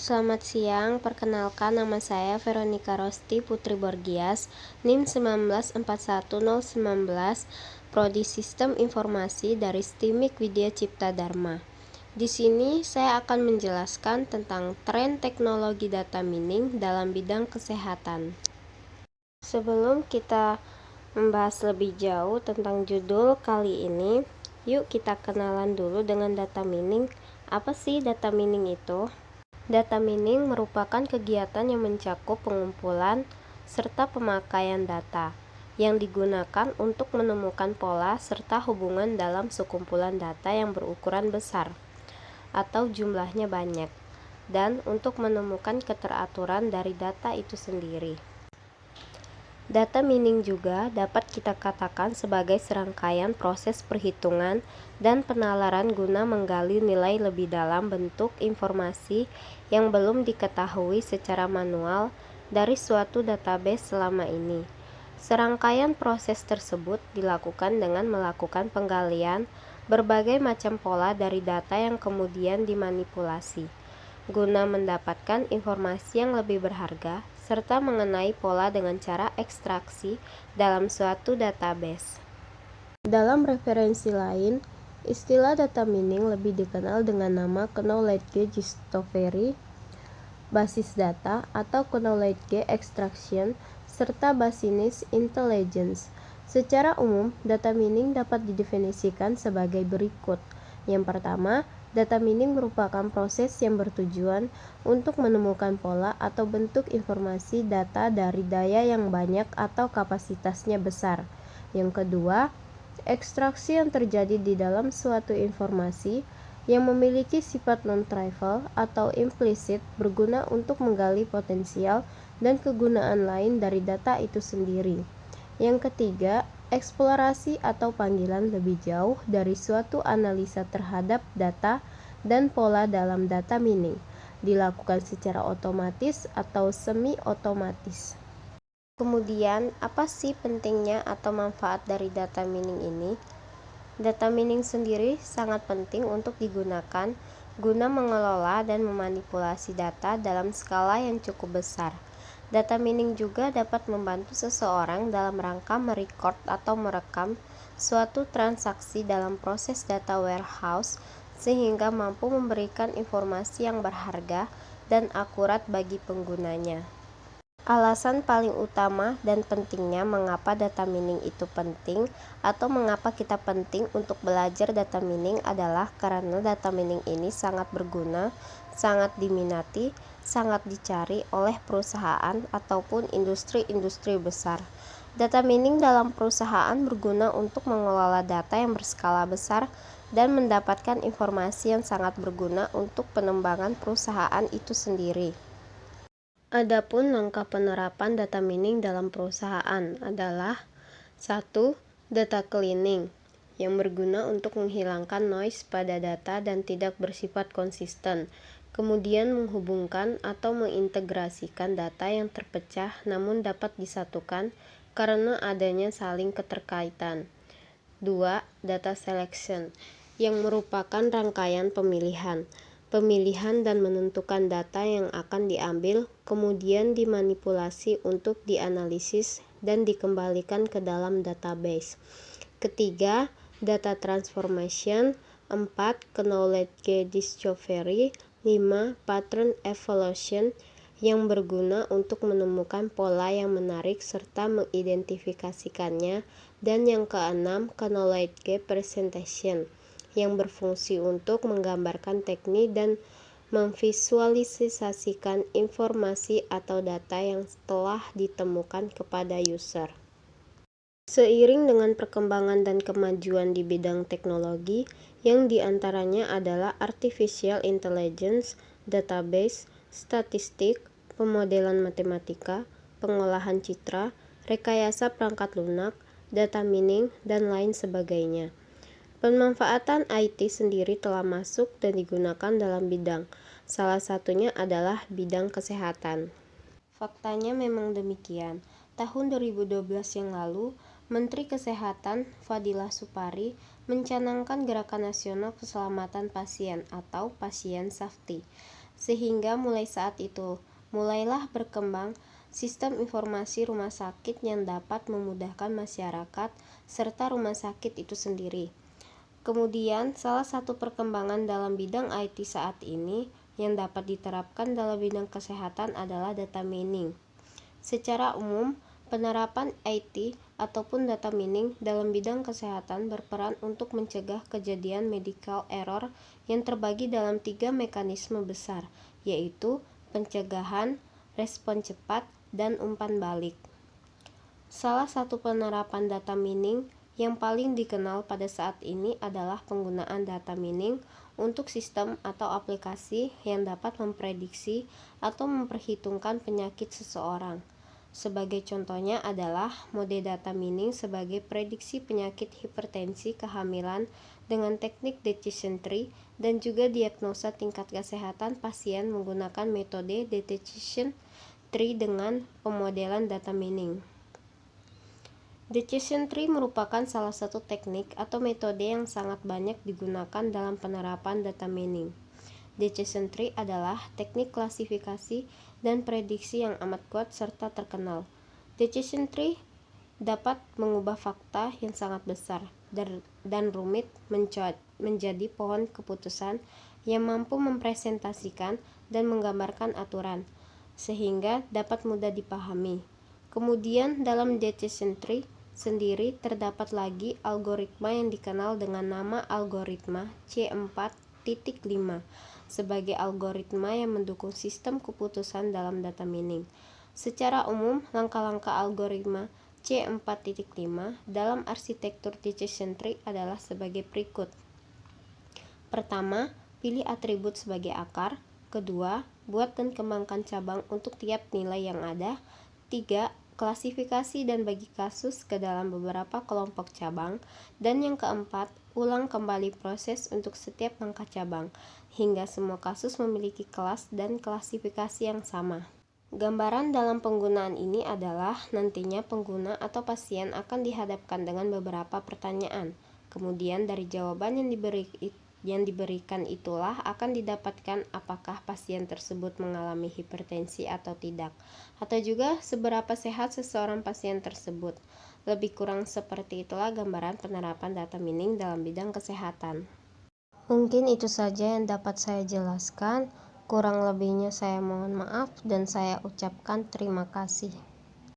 Selamat siang, perkenalkan nama saya Veronica Rosti Putri Borgias, NIM 1941019, Prodi Sistem Informasi dari STIMIK Widya Cipta Dharma. Di sini saya akan menjelaskan tentang tren teknologi data mining dalam bidang kesehatan. Sebelum kita membahas lebih jauh tentang judul kali ini, yuk kita kenalan dulu dengan data mining. Apa sih data mining itu? Data mining merupakan kegiatan yang mencakup pengumpulan serta pemakaian data yang digunakan untuk menemukan pola serta hubungan dalam sekumpulan data yang berukuran besar atau jumlahnya banyak, dan untuk menemukan keteraturan dari data itu sendiri. Data mining juga dapat kita katakan sebagai serangkaian proses perhitungan dan penalaran guna menggali nilai lebih dalam bentuk informasi yang belum diketahui secara manual dari suatu database selama ini. Serangkaian proses tersebut dilakukan dengan melakukan penggalian berbagai macam pola dari data yang kemudian dimanipulasi, guna mendapatkan informasi yang lebih berharga serta mengenai pola dengan cara ekstraksi dalam suatu database. Dalam referensi lain, istilah data mining lebih dikenal dengan nama knowledge discovery, basis data atau knowledge extraction, serta business intelligence. Secara umum, data mining dapat didefinisikan sebagai berikut. Yang pertama, data mining merupakan proses yang bertujuan untuk menemukan pola atau bentuk informasi data dari daya yang banyak atau kapasitasnya besar. Yang kedua, ekstraksi yang terjadi di dalam suatu informasi yang memiliki sifat non-trivial atau implisit berguna untuk menggali potensial dan kegunaan lain dari data itu sendiri. Yang ketiga, eksplorasi atau panggilan lebih jauh dari suatu analisa terhadap data dan pola dalam data mining, dilakukan secara otomatis atau semi-otomatis. Kemudian, apa sih pentingnya atau manfaat dari data mining ini? Data mining sendiri sangat penting untuk digunakan guna mengelola dan memanipulasi data dalam skala yang cukup besar. Data mining juga dapat membantu seseorang dalam rangka merekod atau merekam suatu transaksi dalam proses data warehouse sehingga mampu memberikan informasi yang berharga dan akurat bagi penggunanya. Alasan paling utama dan pentingnya mengapa data mining itu penting atau mengapa kita penting untuk belajar data mining adalah karena data mining ini sangat berguna, sangat diminati, sangat dicari oleh perusahaan ataupun industri-industri besar. Data mining dalam perusahaan berguna untuk mengelola data yang berskala besar dan mendapatkan informasi yang sangat berguna untuk pengembangan perusahaan itu sendiri. Adapun langkah penerapan data mining dalam perusahaan adalah 1. Data cleaning yang berguna untuk menghilangkan noise pada data dan tidak bersifat konsisten, kemudian menghubungkan atau mengintegrasikan data yang terpecah namun dapat disatukan karena adanya saling keterkaitan. 2. Data selection yang merupakan rangkaian pemilihan dan menentukan data yang akan diambil, kemudian dimanipulasi untuk dianalisis dan dikembalikan ke dalam database. Ketiga, data transformation. 4. Knowledge discovery. 5. Pattern evaluation yang berguna untuk menemukan pola yang menarik serta mengidentifikasikannya. Dan yang keenam, knowledge presentation yang berfungsi untuk menggambarkan teknik dan memvisualisasikan informasi atau data yang telah ditemukan kepada user. Seiring dengan perkembangan dan kemajuan di bidang teknologi, yang diantaranya adalah artificial intelligence, database, statistik, pemodelan matematika, pengolahan citra, rekayasa perangkat lunak, data mining, dan lain sebagainya. Pemanfaatan IT sendiri telah masuk dan digunakan dalam bidang. Salah satunya adalah bidang kesehatan. Faktanya memang demikian. Tahun 2012 yang lalu, Menteri Kesehatan Fadila Supari mencanangkan Gerakan Nasional Keselamatan Pasien atau Pasien Safety. sehingga mulai saat itu mulailah berkembang sistem informasi rumah sakit yang dapat memudahkan masyarakat serta rumah sakit itu sendiri. Kemudian, salah satu perkembangan dalam bidang IT saat ini yang dapat diterapkan dalam bidang kesehatan adalah data mining. Secara umum, penerapan IT ataupun data mining dalam bidang kesehatan berperan untuk mencegah kejadian medical error yang terbagi dalam 3 mekanisme besar, yaitu pencegahan, respon cepat, dan umpan balik. Salah satu penerapan data mining yang paling dikenal pada saat ini adalah penggunaan data mining untuk sistem atau aplikasi yang dapat memprediksi atau memperhitungkan penyakit seseorang. Sebagai contohnya adalah mode data mining sebagai prediksi penyakit hipertensi kehamilan dengan teknik decision tree dan juga diagnosa tingkat kesehatan pasien menggunakan metode decision tree dengan pemodelan data mining. Decision tree merupakan salah satu teknik atau metode yang sangat banyak digunakan dalam penerapan data mining. Decision tree adalah teknik klasifikasi dan prediksi yang amat kuat serta terkenal. Decision tree dapat mengubah fakta yang sangat besar dan rumit menjadi pohon keputusan yang mampu mempresentasikan dan menggambarkan aturan, sehingga dapat mudah dipahami. Kemudian dalam decision tree sendiri terdapat lagi algoritma yang dikenal dengan nama algoritma C4.5 sebagai algoritma yang mendukung sistem keputusan dalam data mining. Secara umum, langkah-langkah algoritma C4.5 dalam arsitektur decision tree adalah sebagai berikut. Pertama, pilih atribut sebagai akar. Kedua, buat dan kembangkan cabang untuk tiap nilai yang ada. 3. Klasifikasi dan bagi kasus ke dalam beberapa kelompok cabang. Dan yang keempat, ulang kembali proses untuk setiap langkah cabang, hingga semua kasus memiliki kelas dan klasifikasi yang sama. Gambaran dalam penggunaan ini adalah nantinya pengguna atau pasien akan dihadapkan dengan beberapa pertanyaan. Kemudian dari jawaban yang diberikan itulah akan didapatkan apakah pasien tersebut mengalami hipertensi atau tidak, atau juga seberapa sehat seseorang pasien tersebut. Lebih kurang seperti itulah gambaran penerapan data mining dalam bidang kesehatan. Mungkin itu saja yang dapat saya jelaskan. Kurang lebihnya saya mohon maaf dan saya ucapkan terima kasih.